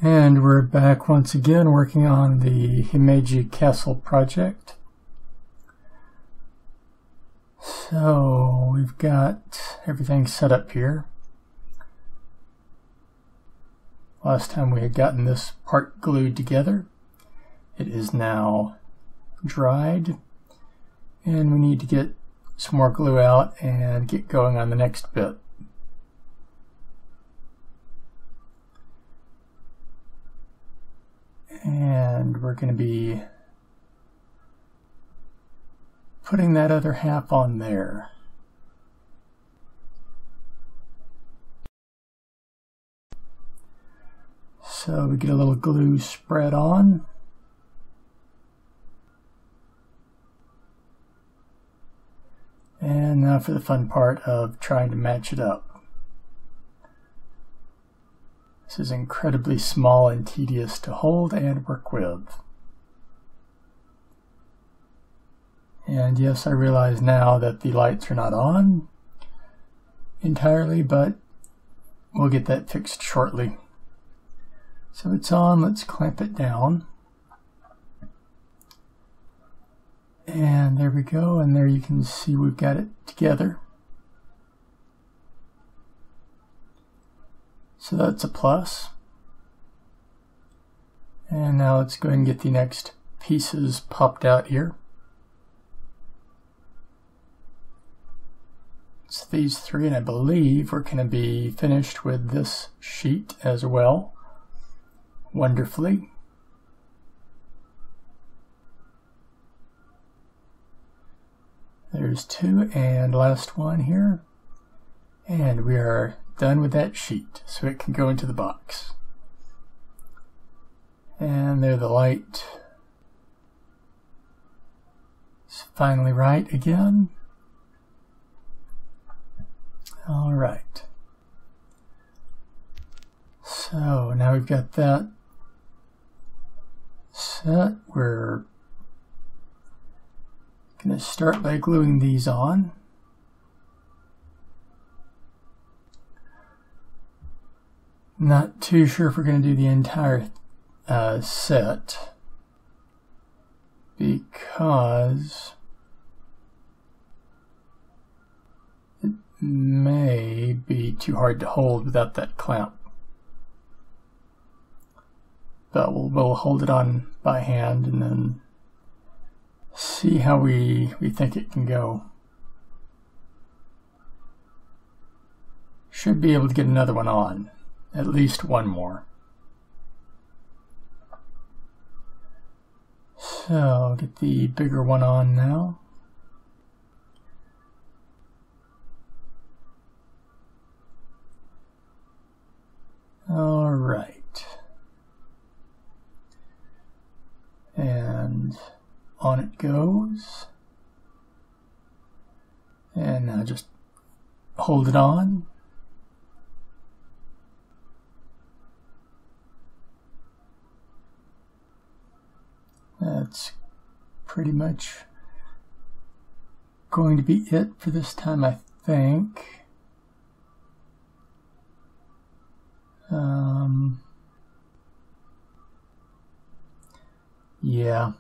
And we're back once again working on the Himeji Castle project. So we've got everything set up here. Last time we had gotten this part glued together. It is now dried, and we need to get some more glue out and get going on the next bit. And we're going to be putting that other half on there. So we get a little glue spread on. And now for the fun part of trying to match it up. This is incredibly small and tedious to hold and work with. And yes, I realize now that the lights are not on entirely, but we'll get that fixed shortly. So it's on, let's clamp it down. And there we go, and there you can see we've got it together. So that's a plus. And now let's go ahead and get the next pieces popped out here. It's these three, and I believe we're going to be finished with this sheet as well. Wonderfully. There's two, and last one here. And we are done with that sheet, so it can go into the box. And there the light is finally right again. All right. So now we've got that set. We're going to start by gluing these on. Not too sure if we're going to do the entire set, because it may be too hard to hold without that clamp. But we'll hold it on by hand and then see how we think it can go. Should be able to get another one on. At least one more. So I'll get the bigger one on now. All right. And on it goes. And now just hold it on. That's pretty much going to be it for this time, I think. Yeah.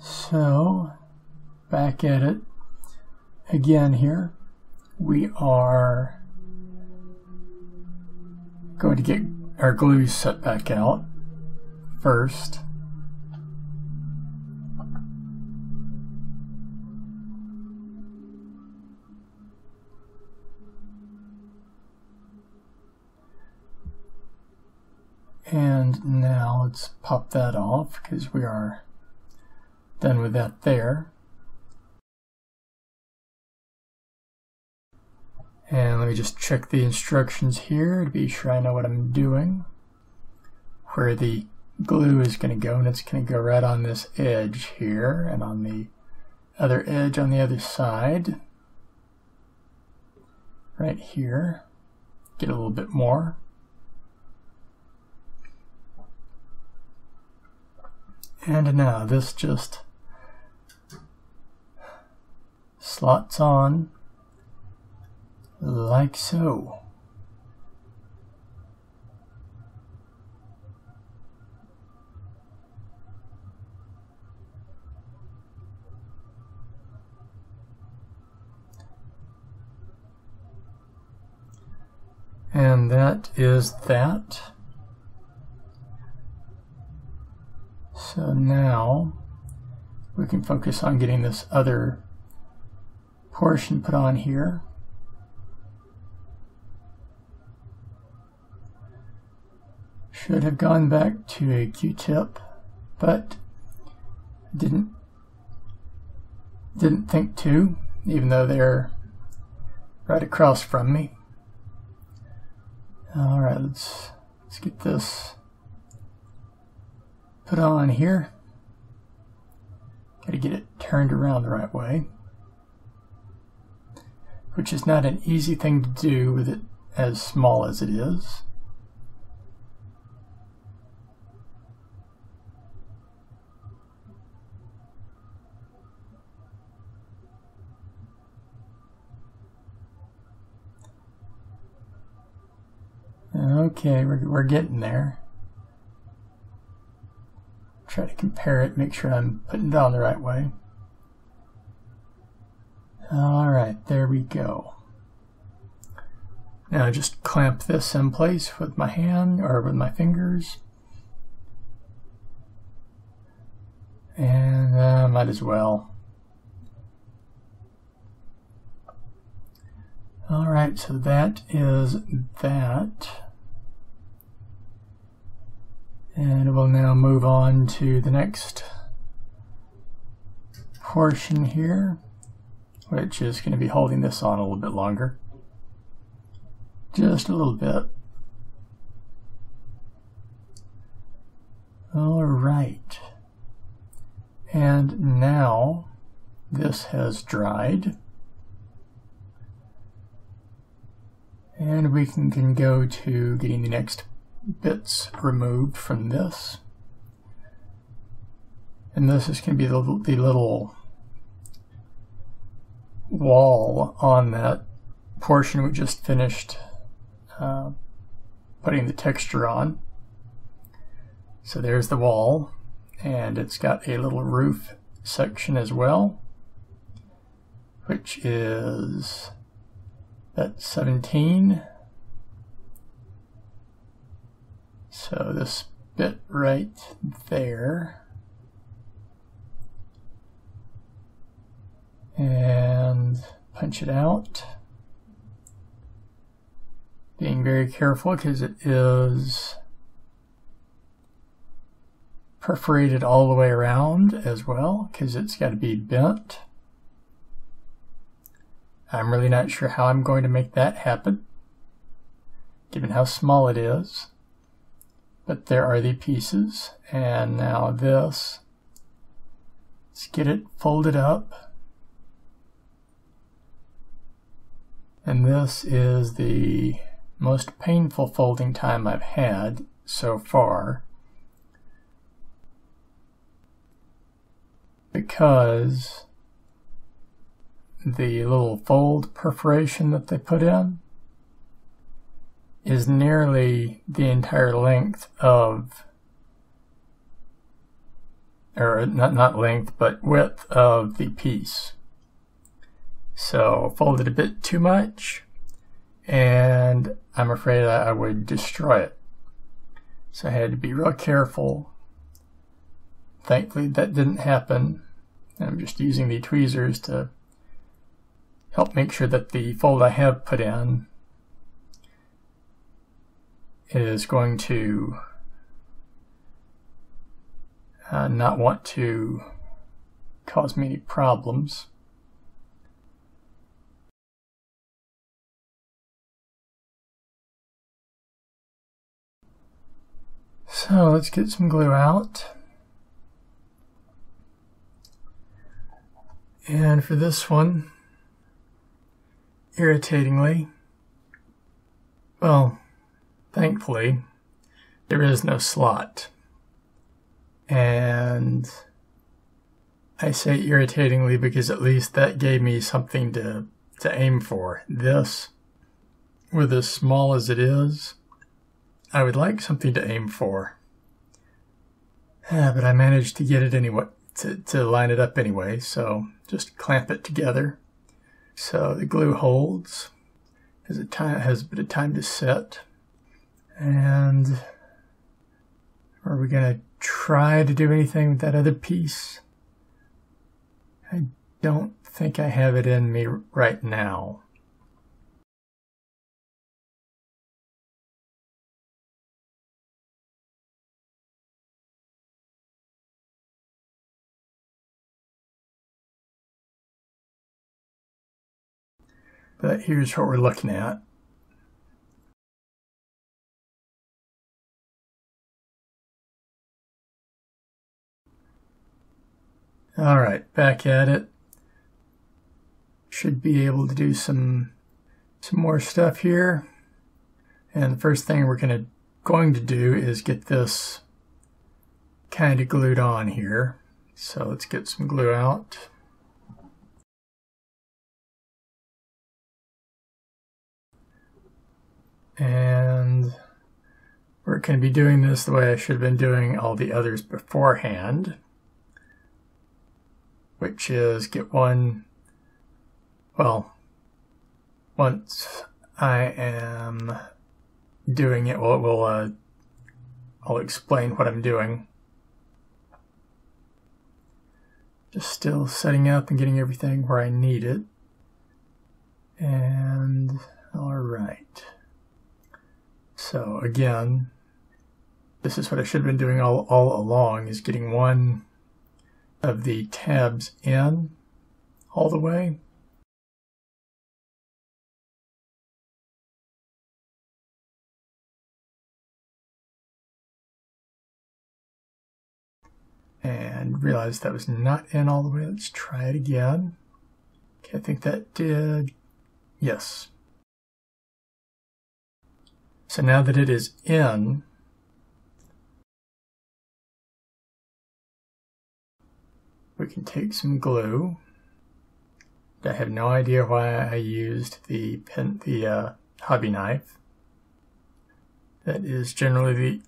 So, back at it again here. We are going to get our glue set back out first. And now let's pop that off because we are done with that there. And let me just check the instructions here to be sure I know what I'm doing. Where the glue is going to go, and it's going to go right on this edge here and on the other edge on the other side. Right here. Get a little bit more. And now this just slots on like so. And that is that. So now we can focus on getting this other portion put on here. Should have gone back to a Q-tip, but didn't think to, even though they're right across from me. All right, let's get this put on here. Got to get it turned around the right way, which is not an easy thing to do with it as small as it is. Okay, we're getting there. Try to compare it, make sure I'm putting it on the right way. Alright, there we go. Now just clamp this in place with my hand or with my fingers. And might as well. Alright, so that is that. And we'll now move on to the next portion here, which is going to be holding this on a little bit longer. Just a little bit. Alright. And now this has dried. And we can go to getting the next bits removed from this. And this is going to be the little wall on that portion we just finished putting the texture on. So there's the wall, and it's got a little roof section as well, which is at 17. So this bit right there, and punch it out, being very careful because it is perforated all the way around as well, because it's got to be bent. I'm really not sure how I'm going to make that happen, given how small it is. But there are the pieces, and now this. Let's get it folded up. And this is the most painful folding time I've had so far, because the little fold perforation that they put in is nearly the entire length of, or not length, but width of the piece. So folded a bit too much, and I'm afraid I would destroy it. So I had to be real careful. Thankfully that didn't happen. I'm just using the tweezers to help make sure that the fold I have put in is going to not want to cause me any problems. So let's get some glue out. And for this one, irritatingly, well, thankfully, there is no slot. And I say irritatingly because at least that gave me something to aim for. This, with as small as it is, I would like something to aim for. But I managed to get it anyway, to line it up anyway, so just clamp it together. So the glue holds, has a bit of time to set. And are we going to try to do anything with that other piece? I don't think I have it in me right now. But here's what we're looking at. All right, back at it. Should be able to do some more stuff here. And the first thing we're going to do is get this kind of glued on here. So let's get some glue out. And we're going to be doing this the way I should have been doing all the others beforehand, which is get one, well, once I am doing it, I'll explain what I'm doing. Just still setting up and getting everything where I need it. And all right. So again, this is what I should have been doing all along, is getting one of the tabs in all the way. And realized that was not in all the way. Let's try it again. Okay, I think that did. Yes. So now that it is in, we can take some glue. I have no idea why I used the hobby knife. That is generally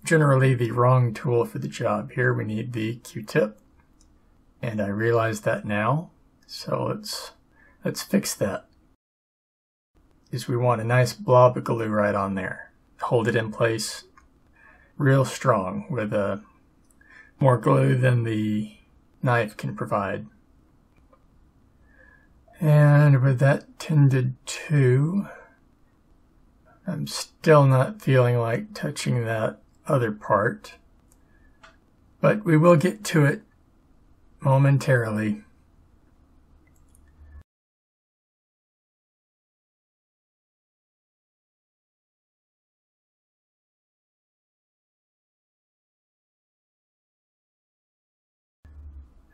the wrong tool for the job. Here we need the Q-tip, and I realize that now. So let's fix that. Is we want a nice blob of glue right on there. Hold it in place real strong with more glue than the knife can provide. And with that tended to, I'm still not feeling like touching that other part, but we will get to it momentarily.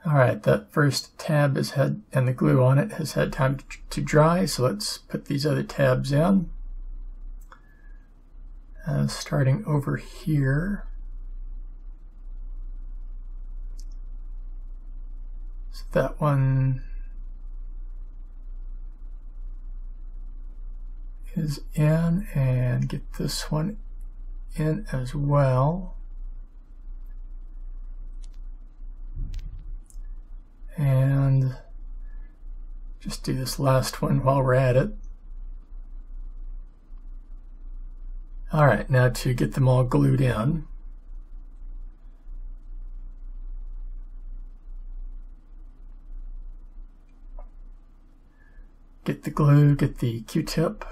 All right, that first tab has had, and the glue on it has had time to dry, so let's put these other tabs in. Starting over here. So that one is in, and get this one in as well. And just do this last one while we're at it. All right, now to get them all glued in. Get the glue, get the Q-tip.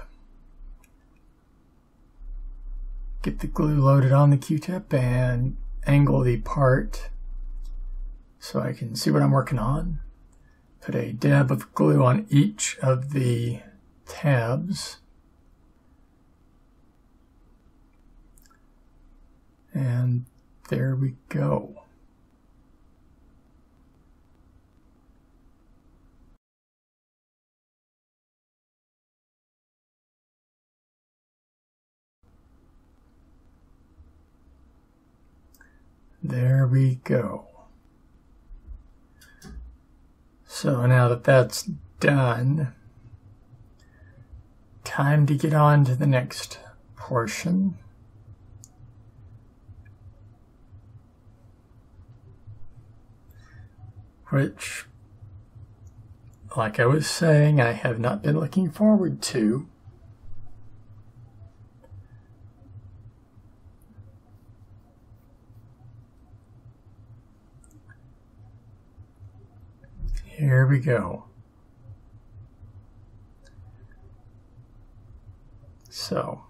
Get the glue loaded on the Q-tip and angle the part so I can see what I'm working on. Put a dab of glue on each of the tabs. And there we go. There we go. So now that that's done, time to get on to the next portion. Which, like I was saying, I have not been looking forward to. here we go. So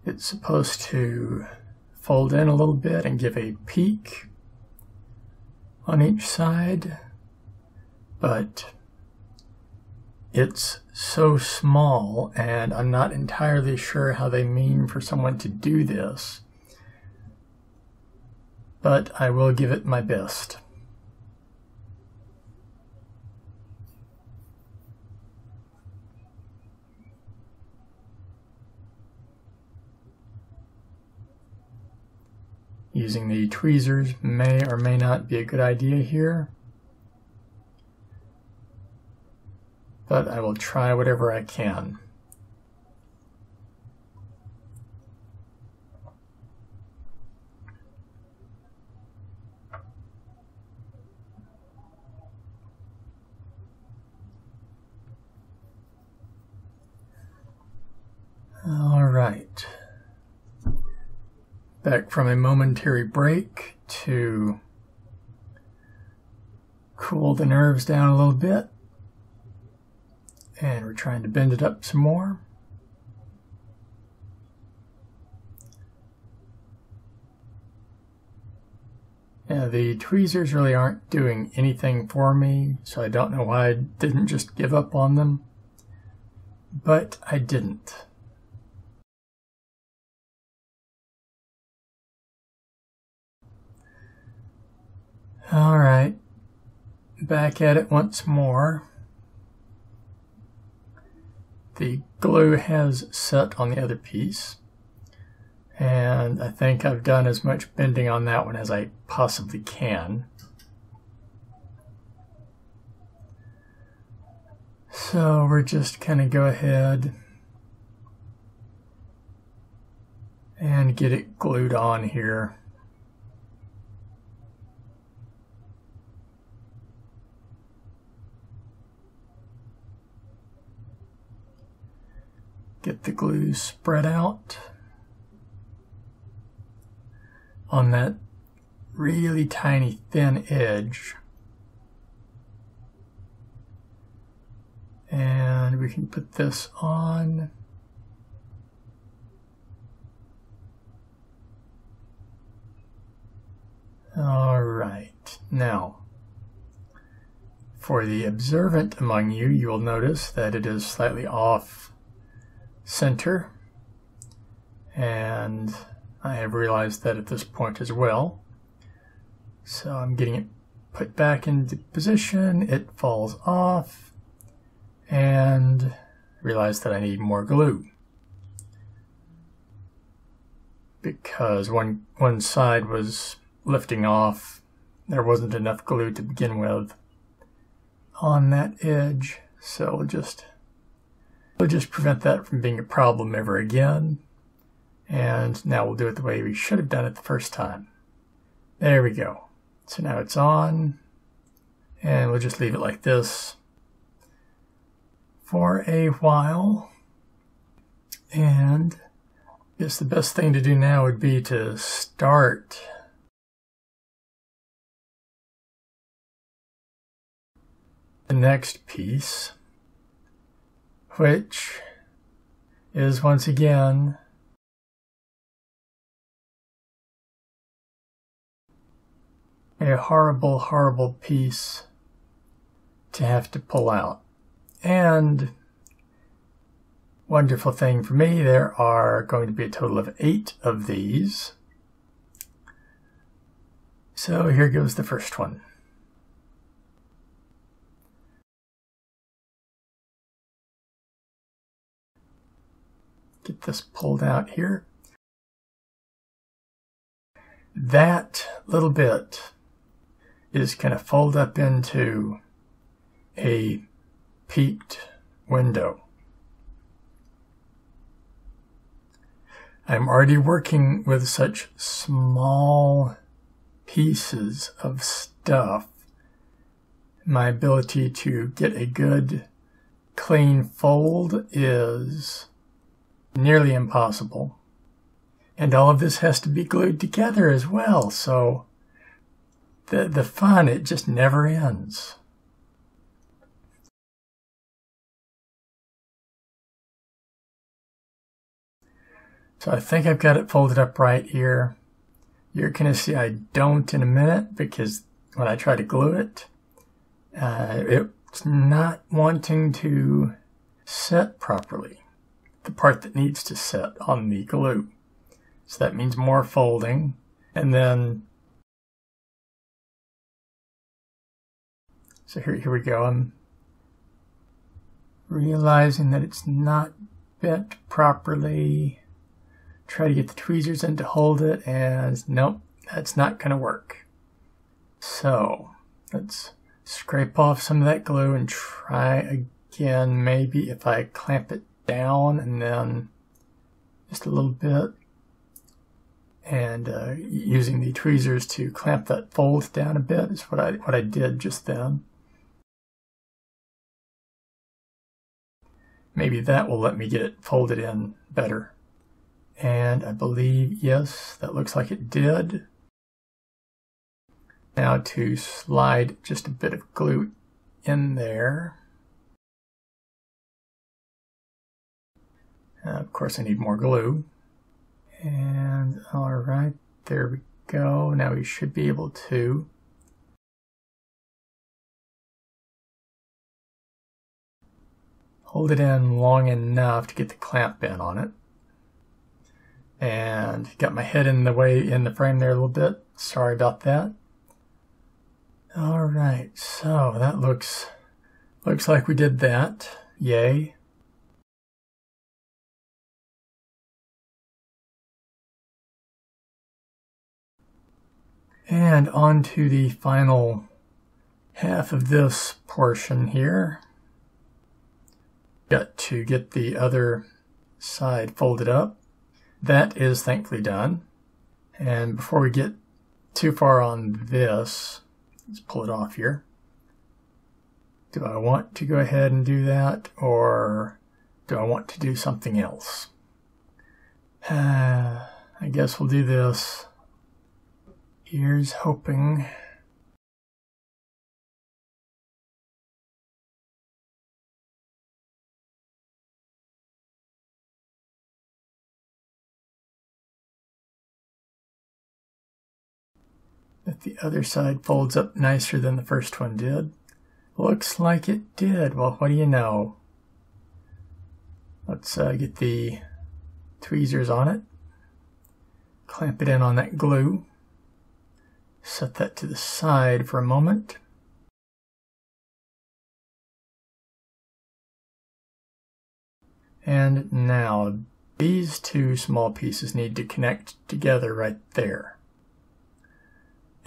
it's supposed to fold in a little bit and give a peak on each side, but it's so small and I'm not entirely sure how they mean for someone to do this, but I will give it my best. Using the tweezers may or may not be a good idea here, but I will try whatever I can. All right. Back from a momentary break to cool the nerves down a little bit. And we're trying to bend it up some more. Now the tweezers really aren't doing anything for me, so I don't know why I didn't just give up on them. But I didn't. All right, back at it once more. The glue has set on the other piece, and I think I've done as much bending on that one as I possibly can. So we're just going to go ahead and get it glued on here. Get the glue spread out on that really tiny thin edge. And we can put this on. All right, now for the observant among you, you will notice that it is slightly off center, and I have realized that at this point as well. So I'm getting it put back into position, it falls off, and realize that I need more glue because one side was lifting off. There wasn't enough glue to begin with on that edge, so we'll just prevent that from being a problem ever again. And now we'll do it the way we should have done it the first time. There we go. So now it's on, and we'll just leave it like this for a while. And I guess the best thing to do now would be to start the next piece, which is once again a horrible, horrible piece to have to pull out. And wonderful thing for me, there are going to be a total of 8 of these. So here goes the first one. Get this pulled out here. That little bit is going to fold up into a peaked window. I'm already working with such small pieces of stuff. My ability to get a good clean fold is nearly impossible. And all of this has to be glued together as well, so the fun, it just never ends. So I think I've got it folded up right here. You're going to see I don't in a minute, because when I try to glue it, it's not wanting to set properly, the part that needs to set on the glue. So that means more folding, and then, so here we go. I'm realizing that it's not bent properly. Try to get the tweezers in to hold it, and nope, that's not going to work. So let's scrape off some of that glue and try again. Maybe if I clamp it down and then just a little bit, and using the tweezers to clamp that fold down a bit is what I did just then. Maybe that will let me get it folded in better. And I believe, yes, that looks like it did. Now to slide just a bit of glue in there. Of course I need more glue. And alright, there we go. Now we should be able to hold it in long enough to get the clamp in on it. And got my head in the way in the frame there a little bit. Sorry about that. Alright, so that looks like we did that. Yay. And on to the final half of this portion here. Got to get the other side folded up. That is thankfully done. And before we get too far on this, let's pull it off here. Do I want to go ahead and do that, or do I want to do something else? I guess we'll do this. Here's hoping. That the other side folds up nicer than the first one did. Looks like it did. Well, what do you know? Let's get the tweezers on it. Clamp it in on that glue. Set that to the side for a moment. And now these two small pieces need to connect together right there.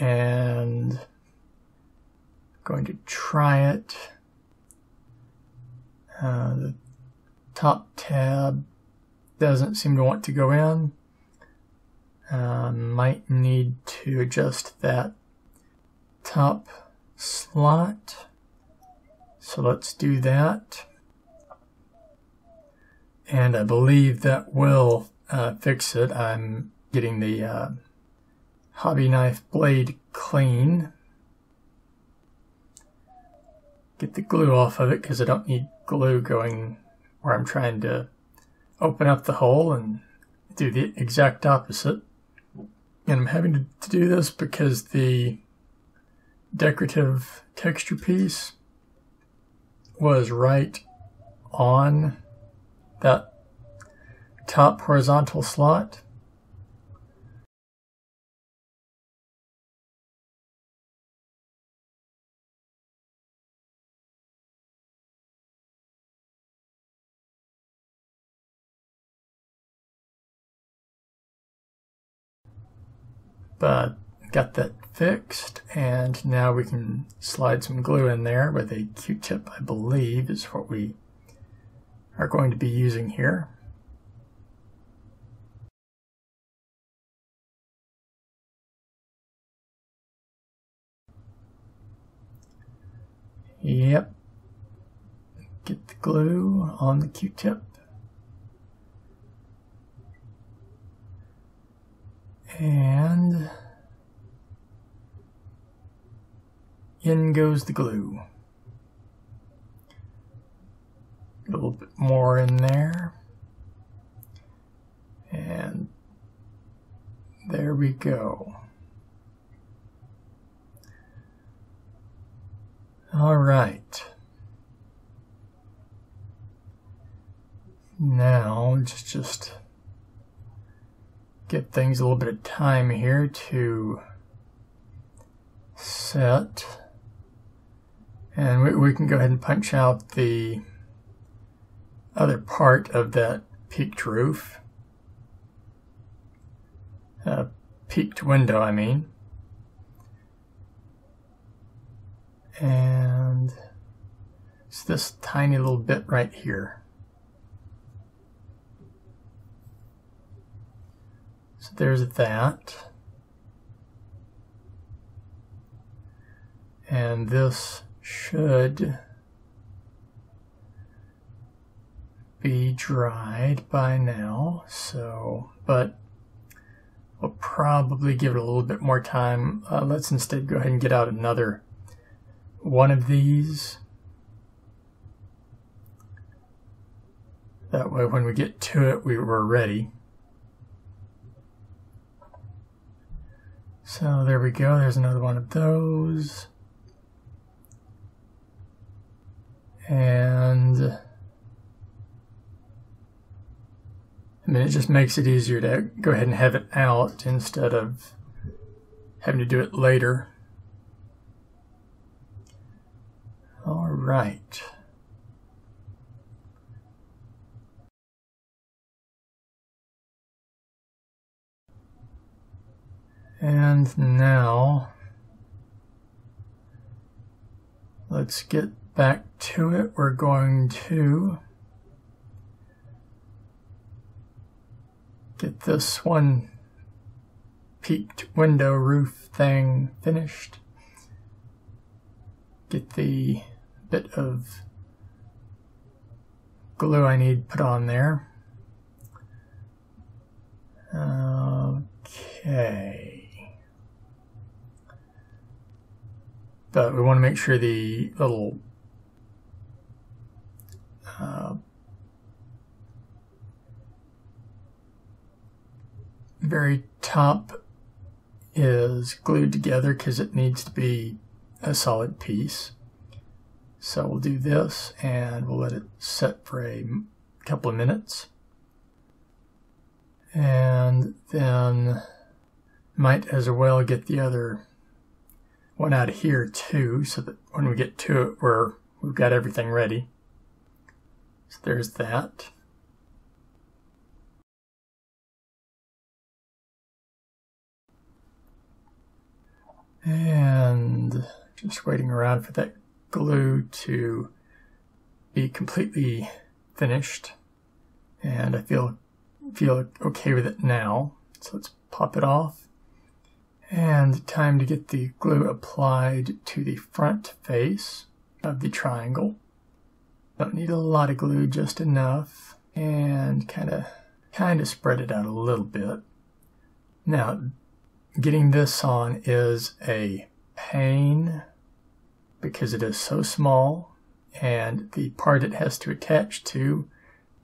And I'm going to try it. The top tab doesn't seem to want to go in. Might need to adjust that top slot. So let's do that. And I believe that will fix it. I'm getting the hobby knife blade clean. Get the glue off of it because I don't need glue going where I'm trying to open up the hole, and do the exact opposite. And I'm having to do this because the decorative texture piece was right on that top horizontal slot. But got that fixed, and now we can slide some glue in there with a Q-tip, I believe, is what we are going to be using here. Yep. Get the glue on the Q-tip. And in goes the glue. A little bit more in there. And there we go. All right. Now let's just give things a little bit of time here to set. And we can go ahead and punch out the other part of that peaked roof. Peaked window, I mean. And it's this tiny little bit right here. So there's that. And this should be dried by now, so, but we'll probably give it a little bit more time. Let's instead go ahead and get out another one of these. That way when we get to it, we're ready. So there we go, there's another one of those. And I mean, it just makes it easier to go ahead and have it out instead of having to do it later. All right. And now let's get back to it. We're going to get this one peaked window roof thing finished. Get the bit of glue I need put on there. Okay. But we want to make sure the little very top is glued together because it needs to be a solid piece. So we'll do this and we'll let it set for a couple of minutes. And then might as well get the other one out of here too, so that when we get to it, we've got everything ready. So there's that. And just waiting around for that glue to be completely finished. And I feel okay with it now. So let's pop it off. And time to get the glue applied to the front face of the triangle. Don't need a lot of glue, just enough. And kind of spread it out a little bit. Now, getting this on is a pain because it is so small, and the part it has to attach to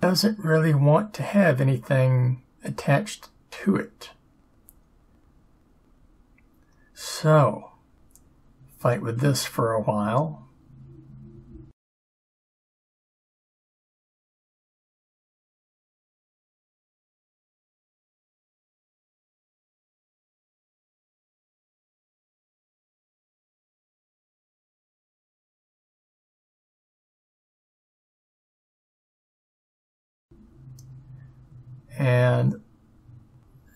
doesn't really want to have anything attached to it. So, fight with this for a while. And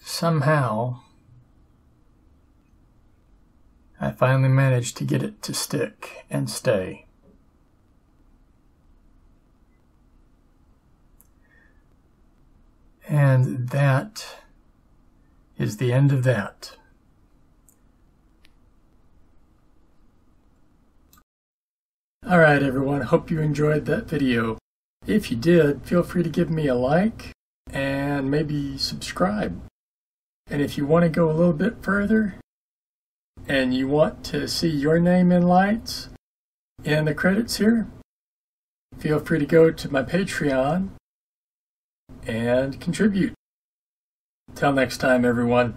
somehow I finally managed to get it to stick and stay. And that is the end of that. Alright everyone, hope you enjoyed that video. If you did, feel free to give me a like and maybe subscribe. And if you want to go a little bit further and you want to see your name in lights in the credits here, feel free to go to my Patreon and contribute. Till next time, everyone.